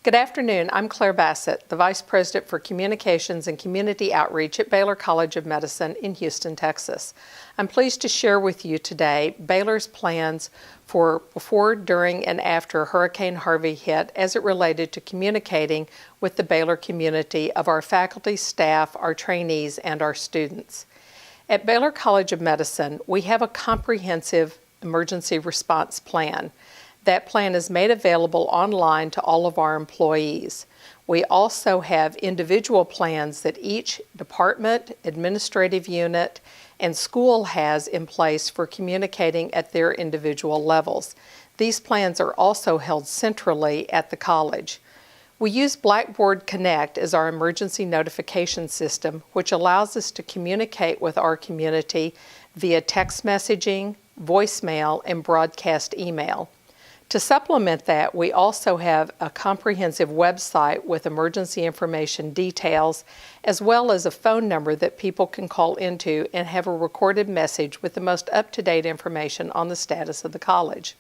Good afternoon. I'm Claire Bassett, the Vice President for Communications and Community Outreach at Baylor College of Medicine in Houston, Texas. I'm pleased to share with you today Baylor's plans for before, during, and after Hurricane Harvey hit as it related to communicating with the Baylor community of our faculty, staff, our trainees, and our students. At Baylor College of Medicine, we have a comprehensive emergency response plan. That plan is made available online to all of our employees. We also have individual plans that each department, administrative unit, and school has in place for communicating at their individual levels. These plans are also held centrally at the college. We use Blackboard Connect as our emergency notification system, which allows us to communicate with our community via text messaging, voicemail, and broadcast email. To supplement that, we also have a comprehensive website with emergency information details, as well as a phone number that people can call into and have a recorded message with the most up-to-date information on the status of the college.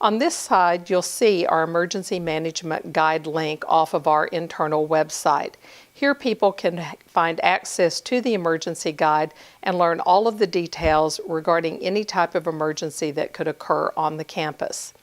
On this side, you'll see our emergency management guide link off of our internal website. Here people can find access to the emergency guide and learn all of the details regarding any type of emergency that could occur on the campus.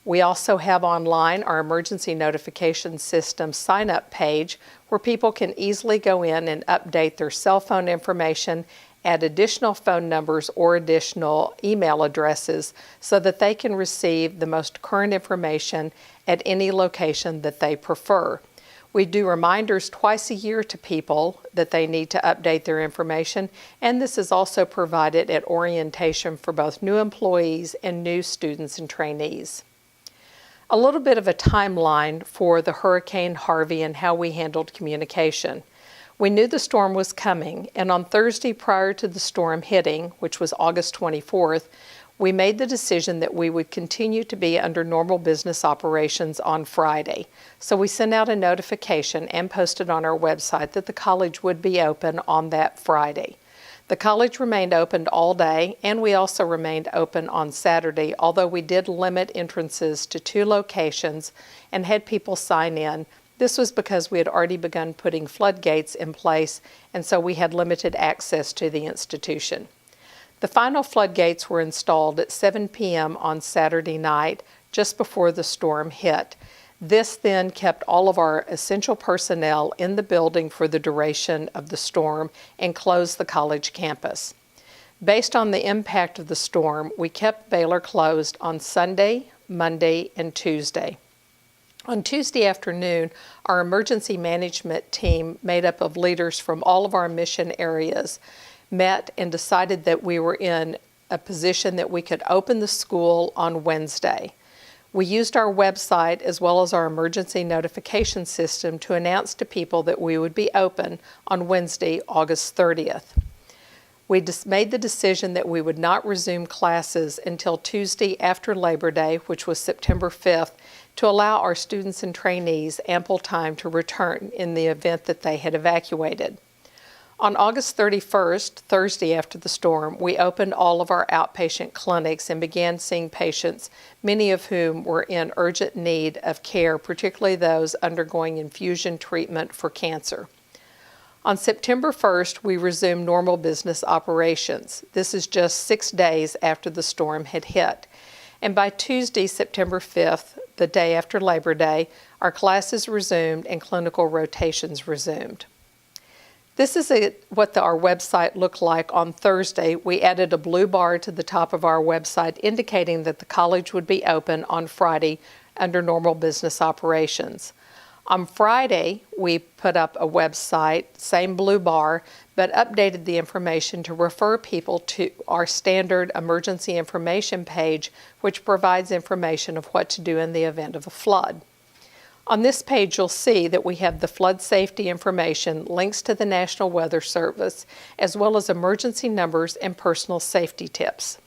We also have online our emergency notification system sign-up page where people can easily go in and update their cell phone information, add additional phone numbers or additional email addresses so that they can receive the most current information at any location that they prefer. We do reminders twice a year to people that they need to update their information, and this is also provided at orientation for both new employees and new students and trainees. A little bit of a timeline for the Hurricane Harvey and how we handled communication. We knew the storm was coming, and on Thursday prior to the storm hitting, which was August 24th, we made the decision that we would continue to be under normal business operations on Friday. So we sent out a notification and posted on our website that the college would be open on that Friday. The college remained open all day, and we also remained open on Saturday, although we did limit entrances to 2 locations and had people sign in. This was because we had already begun putting floodgates in place, and so we had limited access to the institution. The final floodgates were installed at 7 p.m. on Saturday night, just before the storm hit. This then kept all of our essential personnel in the building for the duration of the storm and closed the college campus. Based on the impact of the storm, we kept Baylor closed on Sunday, Monday, and Tuesday. On Tuesday afternoon, our emergency management team, made up of leaders from all of our mission areas, met and decided that we were in a position that we could open the school on Wednesday. We used our website as well as our emergency notification system to announce to people that we would be open on Wednesday, August 30th. We made the decision that we would not resume classes until Tuesday after Labor Day, which was September 5th, to allow our students and trainees ample time to return in the event that they had evacuated. On August 31st, Thursday after the storm, we opened all of our outpatient clinics and began seeing patients, many of whom were in urgent need of care, particularly those undergoing infusion treatment for cancer. On September 1st, we resumed normal business operations. This is just 6 days after the storm had hit. And by Tuesday, September 5th, the day after Labor Day, our classes resumed and clinical rotations resumed. This is what our website looked like on Thursday. We added a blue bar to the top of our website indicating that the college would be open on Friday under normal business operations. On Friday, we put up a website, same blue bar, but updated the information to refer people to our standard emergency information page, which provides information of what to do in the event of a flood. On this page, you'll see that we have the flood safety information, links to the National Weather Service, as well as emergency numbers and personal safety tips.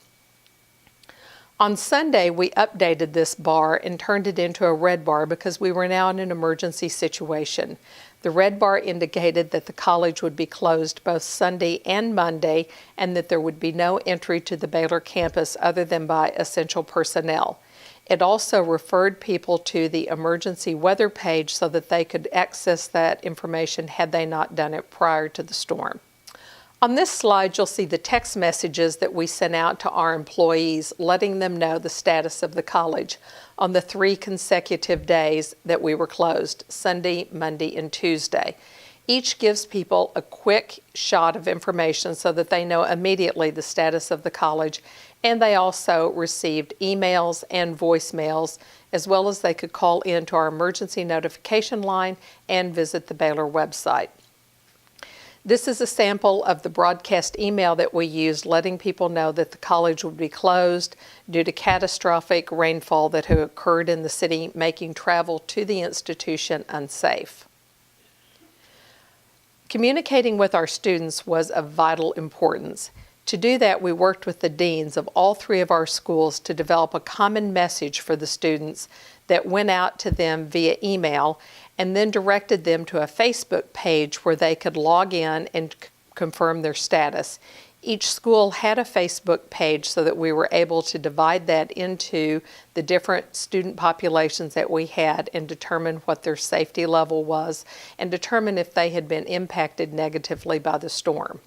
On Sunday, we updated this bar and turned it into a red bar because we were now in an emergency situation. The red bar indicated that the college would be closed both Sunday and Monday and that there would be no entry to the Baylor campus other than by essential personnel. It also referred people to the emergency weather page so that they could access that information had they not done it prior to the storm. On this slide, you'll see the text messages that we sent out to our employees, letting them know the status of the college on the 3 consecutive days that we were closed, Sunday, Monday, and Tuesday. Each gives people a quick shot of information so that they know immediately the status of the college, and they also received emails and voicemails, as well as they could call in to our emergency notification line and visit the Baylor website. This is a sample of the broadcast email that we used, letting people know that the college would be closed due to catastrophic rainfall that had occurred in the city, making travel to the institution unsafe. Communicating with our students was of vital importance. To do that, we worked with the deans of all 3 of our schools to develop a common message for the students that went out to them via email, and then directed them to a Facebook page where they could log in and confirm their status. Each school had a Facebook page so that we were able to divide that into the different student populations that we had and determine what their safety level was and determine if they had been impacted negatively by the storm.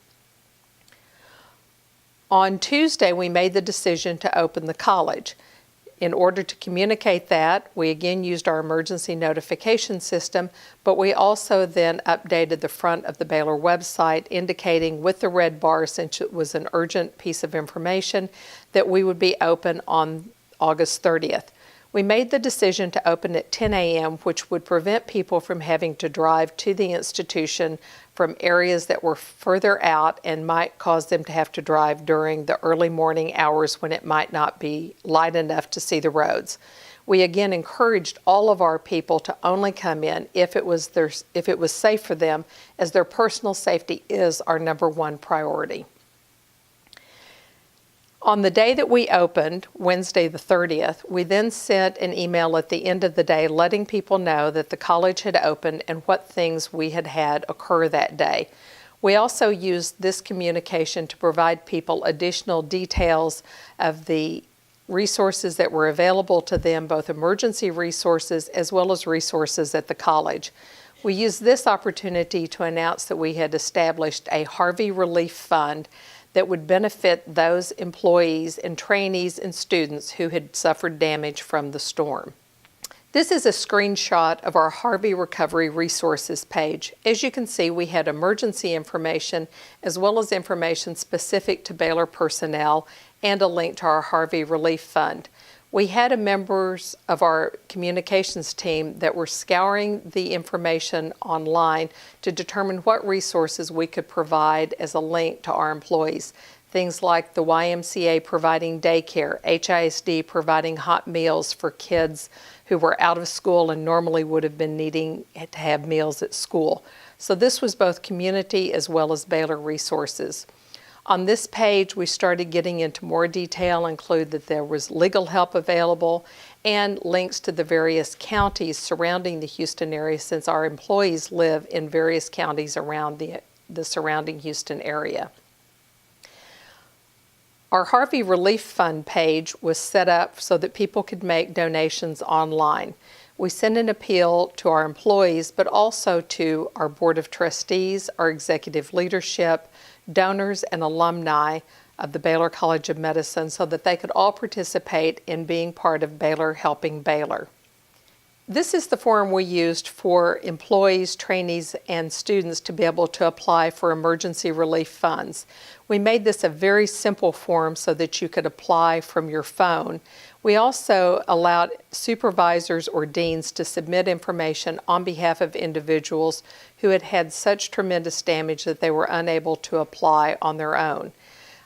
On Tuesday, we made the decision to open the college. In order to communicate that, we again used our emergency notification system, but we also then updated the front of the Baylor website, indicating with the red bar, since it was an urgent piece of information, that we would be open on August 30th. We made the decision to open at 10 a.m., which would prevent people from having to drive to the institution from areas that were further out and might cause them to have to drive during the early morning hours when it might not be light enough to see the roads. We again encouraged all of our people to only come in if it was safe for them, as their personal safety is our #1 priority. On the day that we opened, Wednesday the 30th, we then sent an email at the end of the day letting people know that the college had opened and what things we had had occur that day. We also used this communication to provide people additional details of the resources that were available to them, both emergency resources as well as resources at the college. We used this opportunity to announce that we had established a Harvey Relief Fund that would benefit those employees and trainees and students who had suffered damage from the storm. This is a screenshot of our Harvey Recovery Resources page. As you can see, we had emergency information as well as information specific to Baylor personnel and a link to our Harvey Relief Fund. We had members of our communications team that were scouring the information online to determine what resources we could provide as a link to our employees. Things like the YMCA providing daycare, HISD providing hot meals for kids who were out of school and normally would have been needing to have meals at school. So this was both community as well as Baylor resources. On this page, we started getting into more detail, include that there was legal help available and links to the various counties surrounding the Houston area, since our employees live in various counties around the surrounding Houston area. Our Harvey Relief Fund page was set up so that people could make donations online. We sent an appeal to our employees, but also to our Board of Trustees, our executive leadership, donors, and alumni of the Baylor College of Medicine so that they could all participate in being part of Baylor Helping Baylor. This is the form we used for employees, trainees, and students to be able to apply for emergency relief funds. We made this a very simple form so that you could apply from your phone. We also allowed supervisors or deans to submit information on behalf of individuals who had had such tremendous damage that they were unable to apply on their own.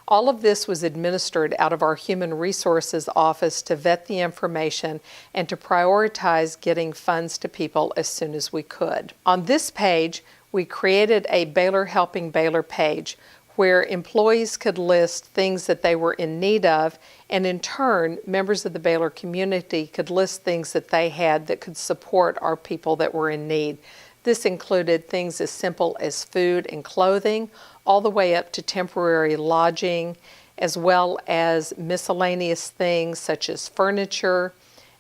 All of this was administered out of our Human Resources office to vet the information and to prioritize getting funds to people as soon as we could. On this page, we created a Baylor Helping Baylor page where employees could list things that they were in need of, and in turn, members of the Baylor community could list things that they had that could support our people that were in need. This included things as simple as food and clothing, all the way up to temporary lodging, as well as miscellaneous things such as furniture,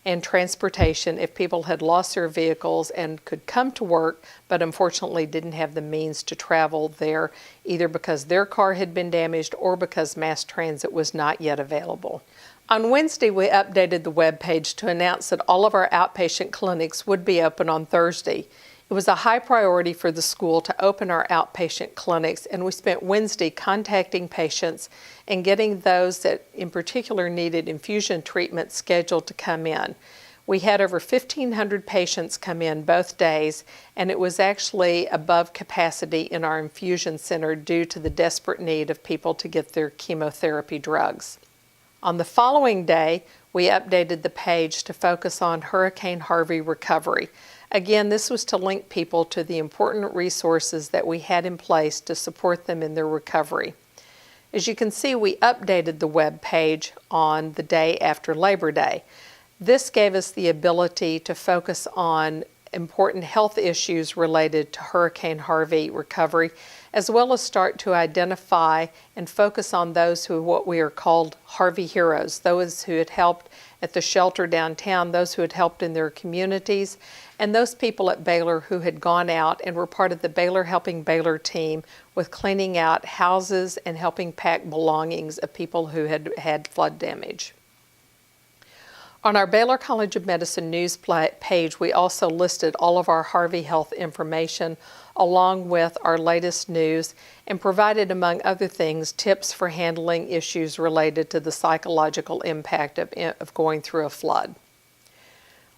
and transportation if people had lost their vehicles and could come to work, but unfortunately didn't have the means to travel there, either because their car had been damaged or because mass transit was not yet available. On Wednesday, we updated the web page to announce that all of our outpatient clinics would be open on Thursday. It was a high priority for the school to open our outpatient clinics, and we spent Wednesday contacting patients and getting those that in particular needed infusion treatment scheduled to come in. We had over 1,500 patients come in both days, and it was actually above capacity in our infusion center due to the desperate need of people to get their chemotherapy drugs. On the following day, we updated the page to focus on Hurricane Harvey recovery. Again, this was to link people to the important resources that we had in place to support them in their recovery. As you can see, we updated the web page on the day after Labor Day. This gave us the ability to focus on important health issues related to Hurricane Harvey recovery, as well as start to identify and focus on those who what we are called Harvey heroes, those who had helped at the shelter downtown, those who had helped in their communities, and those people at Baylor who had gone out and were part of the Baylor Helping Baylor team with cleaning out houses and helping pack belongings of people who had had flood damage. On our Baylor College of Medicine news page, we also listed all of our Harvey Health information along with our latest news and provided, among other things, tips for handling issues related to the psychological impact of going through a flood.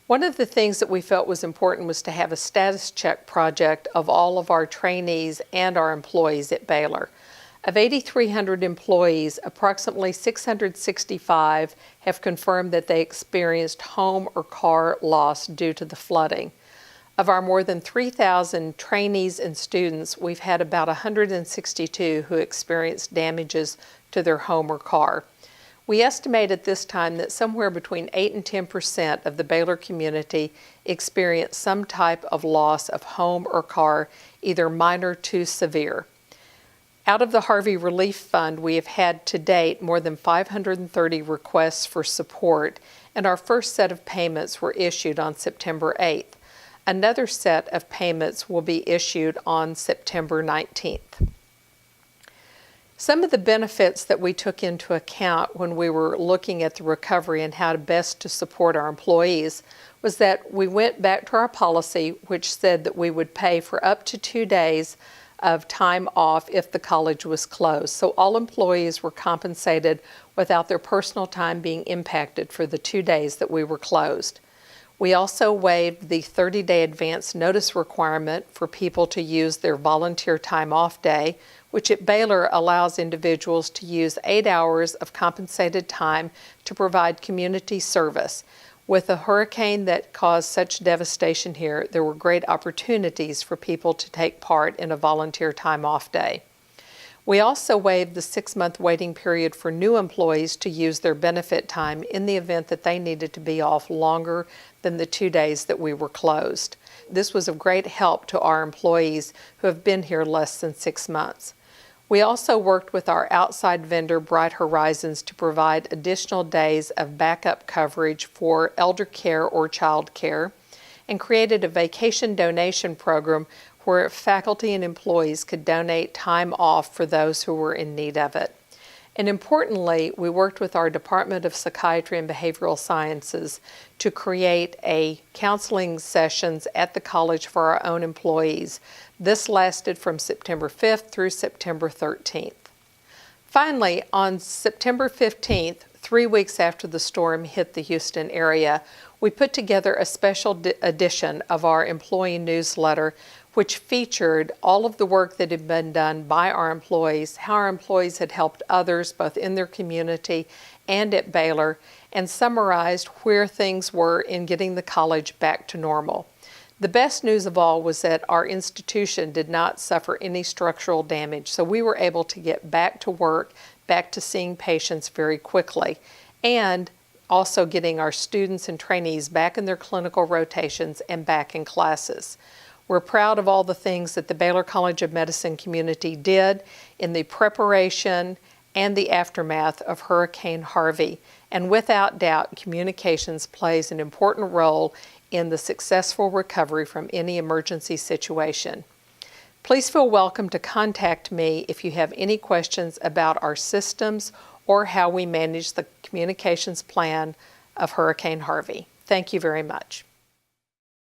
One of the things that we felt was important was to have a status check project of all of our trainees and our employees at Baylor. Of 8,300 employees, approximately 665 have confirmed that they experienced home or car loss due to the flooding. Of our more than 3,000 trainees and students, we've had about 162 who experienced damages to their home or car. We estimate at this time that somewhere between 8 and 10% of the Baylor community experienced some type of loss of home or car, either minor to severe. Out of the Harvey Relief Fund, we have had to date more than 530 requests for support, and our first set of payments were issued on September 8th. Another set of payments will be issued on September 19th. Some of the benefits that we took into account when we were looking at the recovery and how to best to support our employees was that we went back to our policy, which said that we would pay for up to 2 days of time off if the college was closed. So all employees were compensated without their personal time being impacted for the 2 days that we were closed. We also waived the 30-day advance notice requirement for people to use their volunteer time off day, which at Baylor allows individuals to use 8 hours of compensated time to provide community service. With a hurricane that caused such devastation here, there were great opportunities for people to take part in a volunteer time off day. We also waived the 6-month waiting period for new employees to use their benefit time in the event that they needed to be off longer than the 2 days that we were closed. This was of great help to our employees who have been here less than 6 months. We also worked with our outside vendor, Bright Horizons, to provide additional days of backup coverage for elder care or child care, and created a vacation donation program where faculty and employees could donate time off for those who were in need of it. And importantly, we worked with our Department of Psychiatry and Behavioral Sciences to create counseling sessions at the college for our own employees. This lasted from September 5th through September 13th. Finally, on September 15th, 3 weeks after the storm hit the Houston area, we put together a special edition of our employee newsletter, which featured all of the work that had been done by our employees, how our employees had helped others both in their community and at Baylor, and summarized where things were in getting the college back to normal. The best news of all was that our institution did not suffer any structural damage, so we were able to get back to work, back to seeing patients very quickly, and also getting our students and trainees back in their clinical rotations and back in classes. We're proud of all the things that the Baylor College of Medicine community did in the preparation and the aftermath of Hurricane Harvey, and without doubt, communications plays an important role in the successful recovery from any emergency situation. Please feel welcome to contact me if you have any questions about our systems or how we manage the communications plan of Hurricane Harvey. Thank you very much.